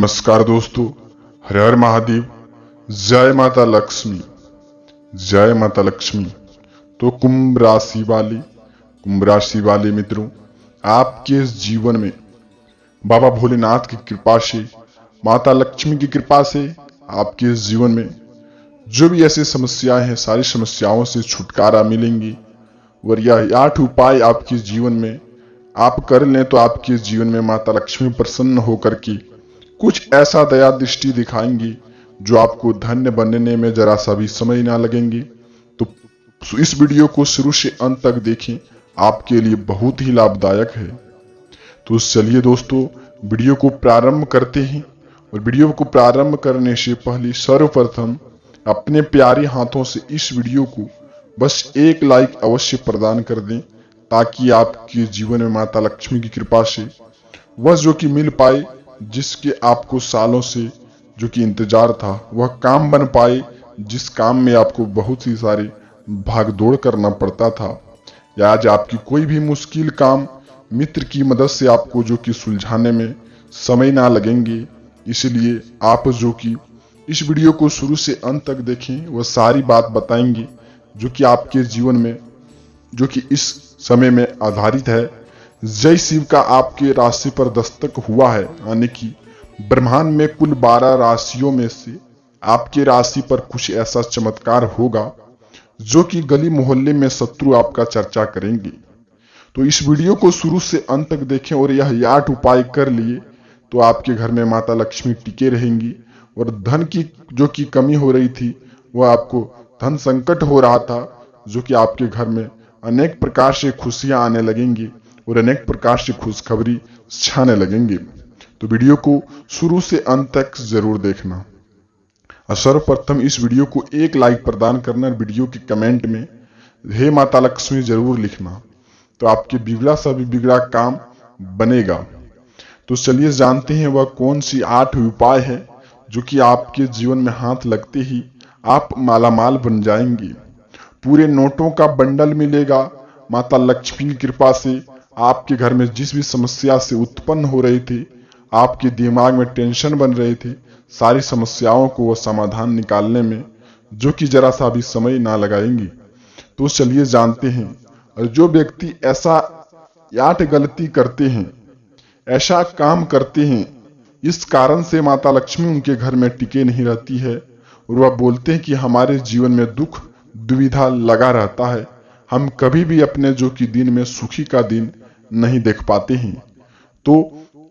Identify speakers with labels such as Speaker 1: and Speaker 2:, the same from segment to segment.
Speaker 1: नमस्कार दोस्तों, हर हर महादेव। जय माता लक्ष्मी, जय माता लक्ष्मी। तो कुंभ राशि वाले मित्रों, आपके जीवन में बाबा भोलेनाथ की कृपा से, माता लक्ष्मी की कृपा से आपके जीवन में जो भी ऐसी समस्याएं हैं, सारी समस्याओं से छुटकारा मिलेंगी। और यह 8 उपाय आपके जीवन में आप कर लें तो आपके जीवन में माता लक्ष्मी प्रसन्न होकर के कुछ ऐसा दया दृष्टि दिखाएंगी जो आपको धन्य बनने में जरा सा भी समय ना लगेंगे। तो इस वीडियो को शुरू से अंत तक देखें, आपके लिए बहुत ही लाभदायक है। तो चलिए दोस्तों, वीडियो को प्रारंभ करते हैं। और वीडियो को प्रारंभ करने से पहले सर्वप्रथम अपने प्यारे हाथों से इस वीडियो को बस एक लाइक अवश्य प्रदान कर दें, ताकि आपके जीवन में माता लक्ष्मी की कृपा से वह जो कि मिल पाए, जिसके आपको सालों से जो कि इंतजार था, वह काम बन पाए जिस काम में आपको बहुत ही सारे भागदौड़ करना पड़ता था। या आज आपकी कोई भी मुश्किल काम मित्र की मदद से आपको जो कि सुलझाने में समय ना लगेंगे। इसलिए आप जो कि इस वीडियो को शुरू से अंत तक देखें, वह सारी बात बताएंगे जो कि आपके जीवन में जो कि इस समय में आधारित है। जय शिव का आपके राशि पर दस्तक हुआ है, यानी कि ब्रह्मांड में कुल 12 राशियों में से आपके राशि पर कुछ ऐसा चमत्कार होगा जो कि गली मोहल्ले में शत्रु आपका चर्चा करेंगे। तो इस वीडियो को शुरू से अंत तक देखें और यह 8 उपाय कर लिए तो आपके घर में माता लक्ष्मी टिके रहेंगी। और धन की जो कि कमी हो रही थी, वह आपको धन संकट हो रहा था, जो कि आपके घर में अनेक प्रकार से खुशियां आने लगेंगी और अनेक प्रकार से खुशखबरी छाने लगेंगे। तो वीडियो को शुरू से अंत तक जरूर देखना। और सर्वप्रथम इस वीडियो को एक लाइक प्रदान करना, वीडियो के कमेंट में हे माता लक्ष्मी जरूर लिखना, तो आपके बिगड़ा सा भी बिगड़ा काम बनेगा। तो चलिए जानते हैं वह कौन सी 8 उपाय है जो कि आपके जीवन में हाथ लगते ही आप मालामाल बन जाएंगे। पूरे नोटों का बंडल मिलेगा। माता लक्ष्मी की कृपा से आपके घर में जिस भी समस्या से उत्पन्न हो रही थी, आपके दिमाग में टेंशन बन रहे थे, सारी समस्याओं को वो समाधान निकालने में जो कि जरा सा भी समय ना लगाएंगी। तो चलिए जानते हैं। और जो व्यक्ति ऐसा 8 गलती करते हैं, ऐसा काम करते हैं, इस कारण से माता लक्ष्मी उनके घर में टिके नहीं रहती है और वह बोलते हैं कि हमारे जीवन में दुख दुविधा लगा रहता है, हम कभी भी अपने जो कि दिन में सुखी का दिन नहीं देख पाते हैं। तो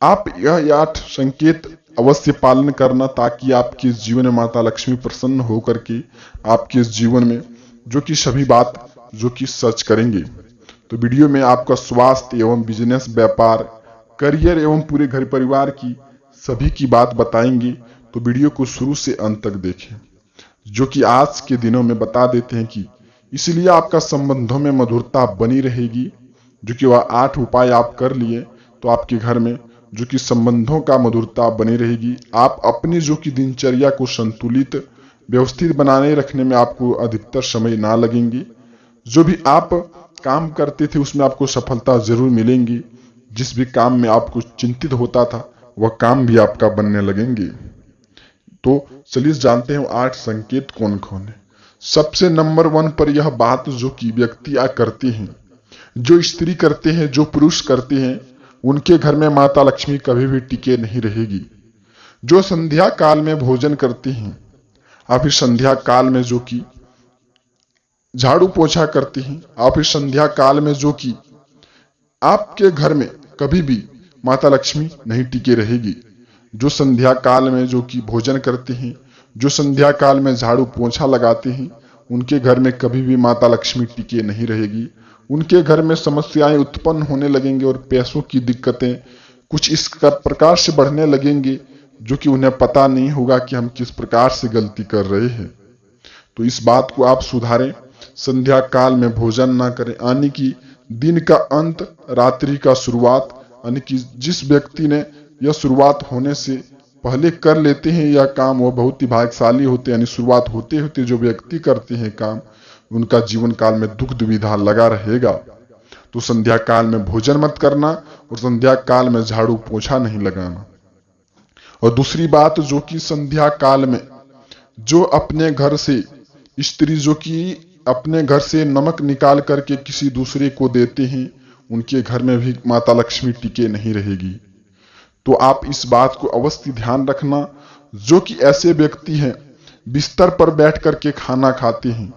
Speaker 1: आप यह 8 संकेत अवश्य पालन करना, ताकि आपके जीवन में माता लक्ष्मी प्रसन्न होकर के आपके जीवन में जो कि सभी बात जो कि सच करेंगे। तो वीडियो में आपका स्वास्थ्य एवं बिजनेस, व्यापार, करियर एवं पूरे घर परिवार की सभी की बात बताएंगे। तो वीडियो को शुरू से अंत तक देखें, जो कि आज के दिनों में बता देते हैं कि इसलिए आपका संबंधों में मधुरता बनी रहेगी। जो कि वह 8 उपाय आप कर लिए तो आपके घर में जो कि संबंधों का मधुरता बनी रहेगी। आप अपनी जो कि दिनचर्या को संतुलित व्यवस्थित बनाने रखने में आपको अधिकतर समय ना लगेंगे। जो भी आप काम करते थे उसमें आपको सफलता जरूर मिलेंगी। जिस भी काम में आपको चिंतित होता था, वह काम भी आपका बनने लगेंगे। तो चलिए जानते हैं 8 संकेत कौन कौन है। सबसे नंबर 1 पर यह बात जो कि व्यक्ति करते हैं, जो स्त्री करते हैं, जो पुरुष करते हैं, उनके घर में माता लक्ष्मी कभी भी टिके नहीं रहेगी। जो संध्या काल में भोजन करते हैं, आप इस संध्या काल में जो कि झाड़ू पोछा करते हैं, आप इस संध्या काल में जो कि आपके घर में कभी भी माता लक्ष्मी नहीं टिके रहेगी। जो संध्या काल में जो कि भोजन करते हैं, जो संध्या काल में झाड़ू पोछा लगाते हैं, उनके घर में कभी भी माता लक्ष्मी टिके नहीं रहेगी। उनके घर में समस्याएं उत्पन्न होने लगेंगे और पैसों की दिक्कतें कुछ इस प्रकार से बढ़ने लगेंगे जो कि उन्हें पता नहीं होगा कि हम किस प्रकार से गलती कर रहे हैं। तो इस बात को आप सुधारें। संध्या काल में भोजन ना करें, यानी कि दिन का अंत रात्रि का शुरुआत, यानी कि जिस व्यक्ति ने यह शुरुआत होने से पहले कर लेते हैं यह काम, वह बहुत ही भाग्यशाली होते हैं। यानी शुरुआत होते होते जो व्यक्ति करते हैं काम, उनका जीवन काल में दुख दुविधा लगा रहेगा। तो संध्या काल में भोजन मत करना और संध्या काल में झाड़ू पोछा नहीं लगाना। और दूसरी बात जो कि संध्या काल में जो अपने घर से स्त्री जो कि अपने घर से नमक निकाल करके किसी दूसरे को देते हैं, उनके घर में भी माता लक्ष्मी टिके नहीं रहेगी। तो आप इस बात को अवश्य ध्यान रखना। जो कि ऐसे व्यक्ति हैं बिस्तर पर बैठ करके खाना खाते हैं,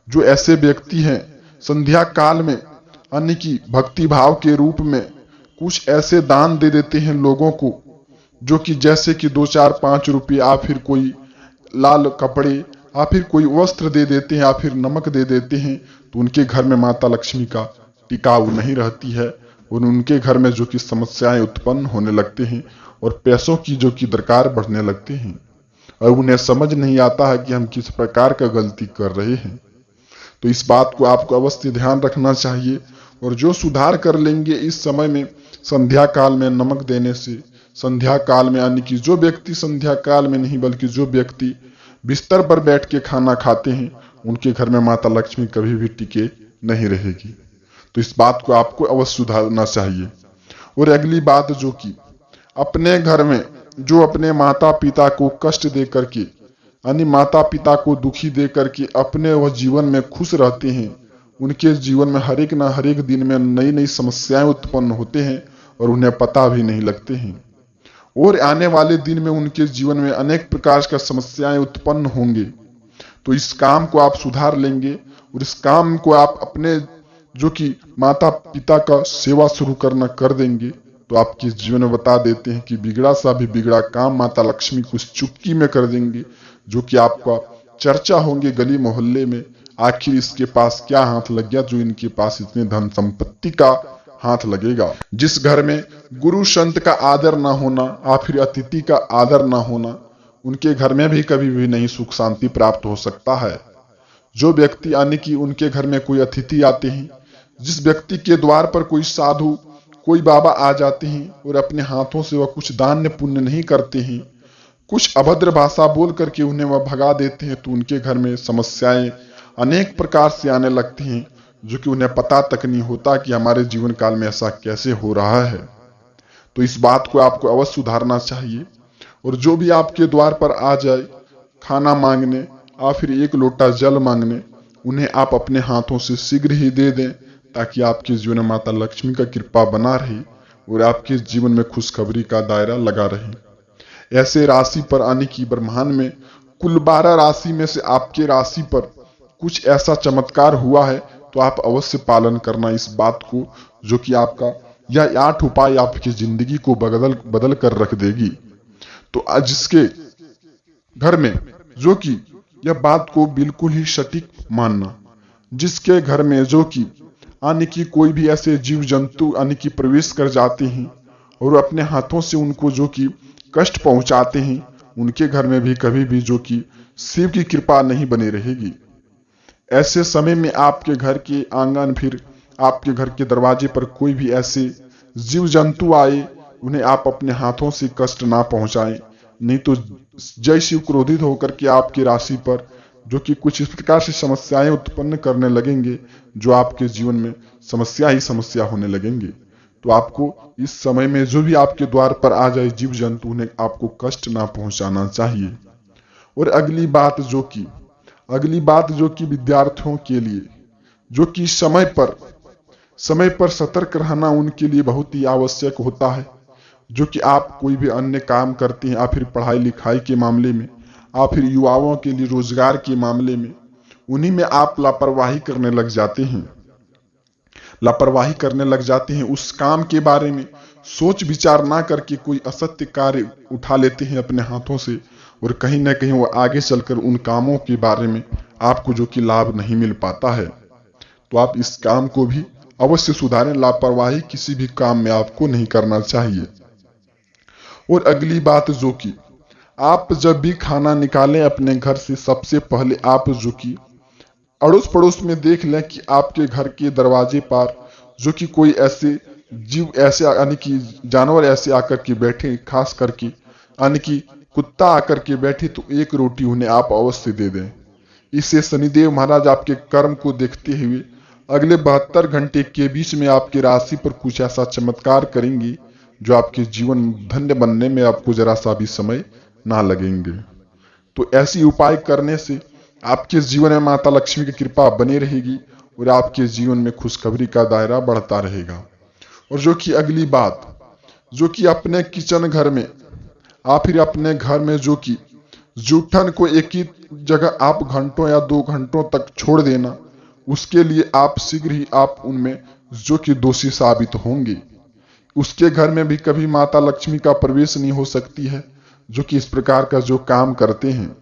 Speaker 1: जो ऐसे व्यक्ति हैं संध्या काल में अन्न की भक्ति भाव के रूप में कुछ ऐसे दान दे देते हैं लोगों को, जो कि जैसे कि 2 4 5 रुपये या फिर कोई लाल कपड़े या फिर कोई वस्त्र दे देते हैं या फिर नमक दे देते हैं, तो उनके घर में माता लक्ष्मी का टिकाव नहीं रहती है और उनके घर में जो कि समस्याएं उत्पन्न होने लगते हैं और पैसों की जो कि दरकार बढ़ने लगते हैं और उन्हें समझ नहीं आता है कि हम किस प्रकार का गलती कर रहे हैं। तो इस बात को आपको अवश्य ध्यान रखना चाहिए। और जो सुधार कर लेंगे इस समय में संध्या काल में नमक देने से, संध्या काल में यानी कि जो व्यक्ति संध्या काल में नहीं बल्कि जो व्यक्ति बिस्तर पर बैठ के खाना खाते हैं, उनके घर में माता लक्ष्मी कभी भी टिके नहीं रहेगी। तो इस बात को आपको अवश्य सुधारना चाहिए। और अगली बात जो कि अपने घर में जो अपने माता पिता को कष्ट दे करके यानी माता पिता को दुखी दे करके अपने वह जीवन में खुश रहते हैं, उनके जीवन में हर एक दिन में नई नई समस्याएं उत्पन्न होते हैं और उन्हें पता भी नहीं लगते हैं। और आने वाले दिन में उनके जीवन में अनेक प्रकार का समस्याएं उत्पन्न होंगे। तो इस काम को आप सुधार लेंगे और इस काम को आप अपने जो कि माता पिता का सेवा शुरू करना कर देंगे, तो आपके जीवन में बता देते हैं कि बिगड़ा सा भी बिगड़ा काम माता लक्ष्मी कुछ चुटकी में कर देंगे, जो कि आपका चर्चा होंगे गली मोहल्ले में। आखिर इसके पास क्या हाथ लग गया जो इनके पास इतने धन संपत्ति का हाथ लगेगा। जिस घर में गुरु संत का आदर ना होना या फिर अतिथि का आदर ना होना, उनके घर में भी कभी भी नहीं सुख शांति प्राप्त हो सकता है। जो व्यक्ति यानी कि उनके घर में कोई अतिथि आते हैं, जिस व्यक्ति के द्वार पर कोई साधु कोई बाबा आ जाते हैं और अपने हाथों से वह कुछ दान पुण्य नहीं करते हैं, कुछ अभद्र भाषा बोल करके उन्हें वह भगा देते हैं, तो उनके घर में समस्याएं अनेक प्रकार से आने लगती हैं, जो कि उन्हें पता तक नहीं होता कि हमारे जीवन काल में ऐसा कैसे हो रहा है। तो इस बात को आपको अवश्य सुधारना चाहिए। और जो भी आपके द्वार पर आ जाए खाना मांगने या फिर एक लोटा जल मांगने, उन्हें आप अपने हाथों से शीघ्र ही दे दें, ताकि आपके जीवन में माता लक्ष्मी का कृपा बना रहे और आपके जीवन में खुशखबरी का दायरा लगा रहे। ऐसे राशि पर आने की ब्रह्मांड में कुल 12 राशि में से आपके राशि पर कुछ ऐसा चमत्कार हुआ है, तो आप अवश्य पालन करना इस बात को, जो कि आपका यह 8 उपाय आपकी जिंदगी को बदल कर रख देगी। तो आज जिसके घर में जो कि यह बात को बिल्कुल ही सटीक मानना, जिसके घर में जो कि यानी कि कोई भी ऐसे जीव जंतु यानी कि प्रवेश कर जाते हैं और अपने हाथों से उनको जो कि कष्ट पहुंचाते हैं, उनके घर में भी कभी भी जो कि शिव की कृपा नहीं बनी रहेगी। ऐसे समय में आपके घर के आंगन फिर आपके घर के दरवाजे पर कोई भी ऐसे जीव जंतु आए, उन्हें आप अपने हाथों से कष्ट ना पहुंचाएं, नहीं तो जय शिव क्रोधित होकर के आपकी राशि पर जो कि कुछ इस प्रकार से समस्याएं उत्पन्न करने लगेंगे, जो आपके जीवन में समस्या ही समस्या होने लगेंगे। तो आपको इस समय में जो भी आपके द्वार पर आ जाए जीव जंतु, उन्हें आपको कष्ट ना पहुंचाना चाहिए। और अगली बात जो कि विद्यार्थियों के लिए जो कि समय पर सतर्क रहना उनके लिए बहुत ही आवश्यक होता है। जो कि आप कोई भी अन्य काम करते हैं या फिर पढ़ाई लिखाई के मामले में या फिर युवाओं के लिए रोजगार के मामले में, उन्हीं में आप लापरवाही करने लग जाते हैं। उस काम के बारे में सोच विचार ना करके कोई असत्य कार्य उठा लेते हैं अपने हाथों से, और कहीं ना कहीं वो आगे चलकर उन कामों के बारे में आपको जो कि लाभ नहीं मिल पाता है। तो आप इस काम को भी अवश्य सुधारें। लापरवाही किसी भी काम में आपको नहीं करना चाहिए। और अगली बात जो कि आप जब भी खाना निकालें अपने घर से, सबसे पहले आप जो कि अड़ोस पड़ोस में देख लें कि आपके घर के दरवाजे पर जो कि कोई ऐसे जीव ऐसे यानी कि जानवर ऐसे आकर के बैठे, खास करके यानी कि कुत्ता आकर के बैठे, तो एक रोटी उन्हें आप अवश्य दे दें। इससे शनिदेव महाराज आपके कर्म को देखते हुए अगले 72 घंटे के बीच में आपकी राशि पर कुछ ऐसा चमत्कार करेंगे, जो आपके जीवन धन्य बनने में आपको जरा सा भी समय ना लगेंगे। तो ऐसी उपाय करने से आपके जीवन में माता लक्ष्मी की कृपा बनी रहेगी और आपके जीवन में खुशखबरी का दायरा बढ़ता रहेगा। और जो कि अगली बात, जो कि अपने किचन घर में आप फिर अपने घर में जो कि जूठन को एक ही जगह आप घंटों या 2 घंटों तक छोड़ देना, उसके लिए आप शीघ्र ही आप उनमें जो कि दोषी साबित होंगे। उसके घर में भी कभी माता लक्ष्मी का प्रवेश नहीं हो सकती है, जो कि इस प्रकार का जो काम करते हैं।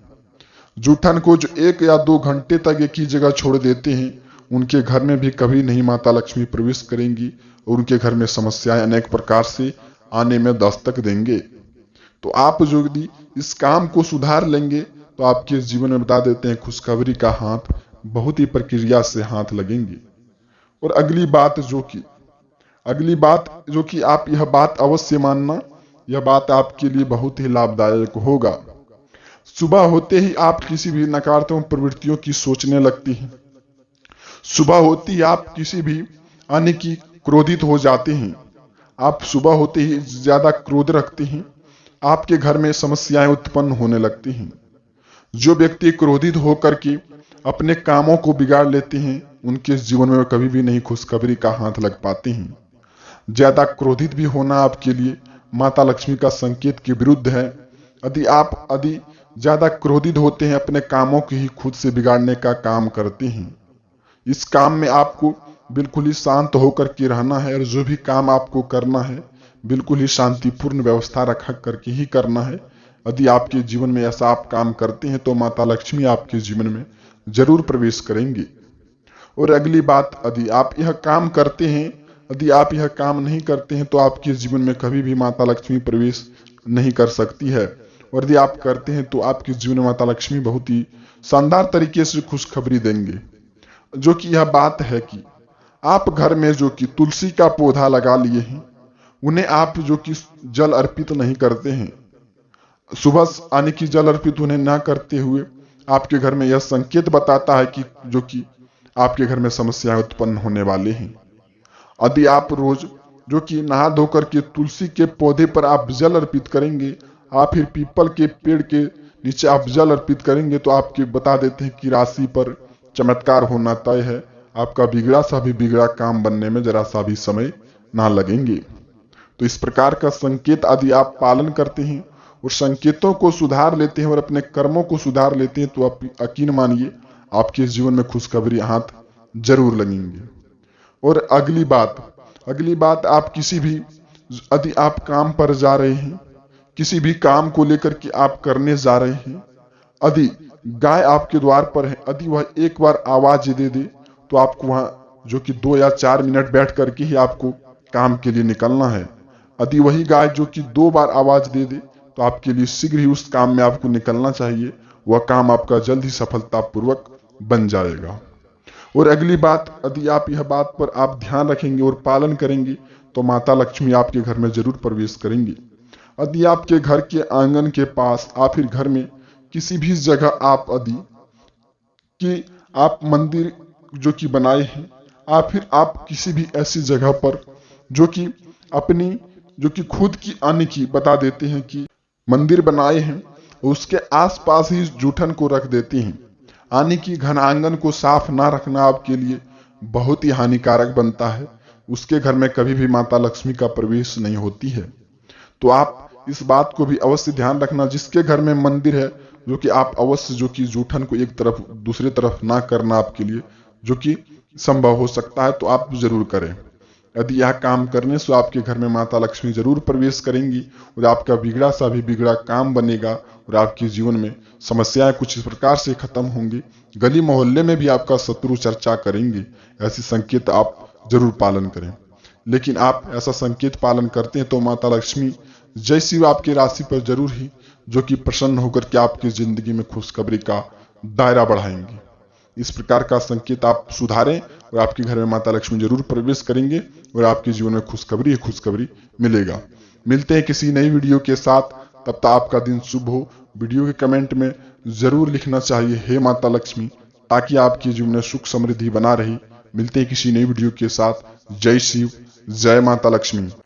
Speaker 1: जूठन को जो 1 या 2 घंटे तक एक ही जगह छोड़ देते हैं, उनके घर में भी कभी नहीं माता लक्ष्मी प्रवेश करेंगी और उनके घर में समस्याएं अनेक प्रकार से आने में दस्तक देंगे। तो आप जो यदि इस काम को सुधार लेंगे तो आपके जीवन में बता देते हैं खुशखबरी का हाथ बहुत ही प्रक्रिया से हाथ लगेंगे। और अगली बात जो कि आप यह बात अवश्य मानना, यह बात आपके लिए बहुत ही लाभदायक होगा। सुबह होते ही आप किसी भी नकारात्मक प्रवृत्तियों की सोचने लगती हैं। सुबह होती ही आप किसी भी अन्य की क्रोधित हो जाते हैं। आप सुबह होते ही ज्यादा क्रोध रखते हैं। आपके घर में समस्याएं उत्पन्न होने लगती हैं। जो व्यक्ति क्रोधित होकर के अपने कामों को बिगाड़ लेते हैं, उनके जीवन में कभी भी नहीं खुशखबरी का हाथ लग पाते हैं। ज्यादा क्रोधित भी होना आपके लिए माता लक्ष्मी का संकेत के विरुद्ध है। यदि ज्यादा क्रोधित होते हैं, अपने कामों की ही खुद से बिगाड़ने का काम करते हैं। इस काम में आपको बिल्कुल ही शांत होकर के रहना है और जो भी काम आपको करना है बिल्कुल ही शांतिपूर्ण व्यवस्था रखा करके ही करना है। यदि आपके जीवन में ऐसा आप काम करते हैं तो माता लक्ष्मी आपके जीवन में जरूर प्रवेश करेंगे। और अगली बात, यदि आप यह काम करते हैं, यदि आप यह काम नहीं करते हैं तो आपके जीवन में कभी भी माता लक्ष्मी प्रवेश नहीं कर सकती है। और यदि आप करते हैं तो आपके जीवन में माता लक्ष्मी बहुत ही शानदार तरीके से खुशखबरी देंगे। जो कि यह बात है कि आप घर में जो कि तुलसी का पौधा लगा लिए हैं, उन्हें आप जो कि जल अर्पित नहीं करते हैं। सुबह आने की जल अर्पित उन्हें ना करते हुए आपके घर में यह संकेत बताता है कि जो कि आपके घर में समस्याएं उत्पन्न होने वाले हैं। यदि आप रोज जो कि नहा धोकर के तुलसी के पौधे पर आप जल अर्पित करेंगे, आप फिर पीपल के पेड़ के नीचे आप जल अर्पित करेंगे, तो आपके बता देते हैं कि राशि पर चमत्कार होना तय है। आपका बिगड़ा काम बनने में जरा सा भी समय ना लगेंगे। तो इस प्रकार का संकेत यदि आप पालन करते हैं और संकेतों को सुधार लेते हैं और अपने कर्मों को सुधार लेते हैं, तो आप यकीन मानिए आपके जीवन में खुशखबरी हाथ जरूर लगेंगे। और अगली बात आप किसी भी, यदि आप काम पर जा रहे हैं, किसी भी काम को लेकर के आप करने जा रहे हैं, यदि गाय आपके द्वार पर है, यदि वह एक बार आवाज दे दे तो आपको वहां जो कि 2 या 4 मिनट बैठ करके ही आपको काम के लिए निकलना है। यदि वही गाय जो कि 2 बार आवाज दे दे तो आपके लिए शीघ्र ही उस काम में आपको निकलना चाहिए। वह काम आपका जल्द ही सफलतापूर्वक बन जाएगा। और अगली बात, यदि आप यह बात पर आप ध्यान रखेंगे और पालन करेंगे तो माता लक्ष्मी आपके घर में जरूर प्रवेश करेंगी। यदि आपके घर के आंगन के पास आप फिर घर में किसी भी जगह आप मंदिर जो कि बनाए हैं, आप किसी भी ऐसी जगह पर जो कि अपनी जो कि खुद की अन्य की बता देते हैं कि मंदिर बनाए हैं, उसके आसपास ही जूठन को रख देते हैं। यानी कि घन आंगन को साफ ना रखना आपके लिए बहुत ही हानिकारक बनता है। उसके घर में कभी भी माता लक्ष्मी का प्रवेश नहीं होती है। तो आप इस बात को भी अवश्य ध्यान रखना, जिसके घर में मंदिर है जो कि आप अवश्य जो कि जूठन को एक तरफ दूसरी तरफ ना करना आपके लिए जो कि संभव हो सकता है, तो आप जरूर करें। यदि यह काम करने से आपके घर में माता लक्ष्मी जरूर प्रवेश करेंगी और आपका बिगड़ा काम बनेगा और आपके जीवन में समस्याएं कुछ इस प्रकार से खत्म होंगी। गली मोहल्ले में भी आपका शत्रु चर्चा करेंगे। ऐसी संकेत आप जरूर पालन करें। लेकिन आप ऐसा संकेत पालन करते हैं तो माता लक्ष्मी जैसी आपकी राशि पर जरूर ही जो कि प्रसन्न होकर के आपकी जिंदगी में खुशखबरी का दायरा बढ़ाएंगे। इस प्रकार का संकेत आप सुधारें और आपके घर में माता लक्ष्मी जरूर प्रवेश करेंगे और आपके जीवन में खुशखबरी मिलेगा। मिलते हैं किसी नई वीडियो के साथ, तब तक आपका दिन शुभ हो। वीडियो के कमेंट में जरूर लिखना चाहिए हे माता लक्ष्मी, ताकि आपके जीवन में सुख समृद्धि बना रही। मिलते हैं किसी नई वीडियो के साथ। जय शिव, जय माता लक्ष्मी।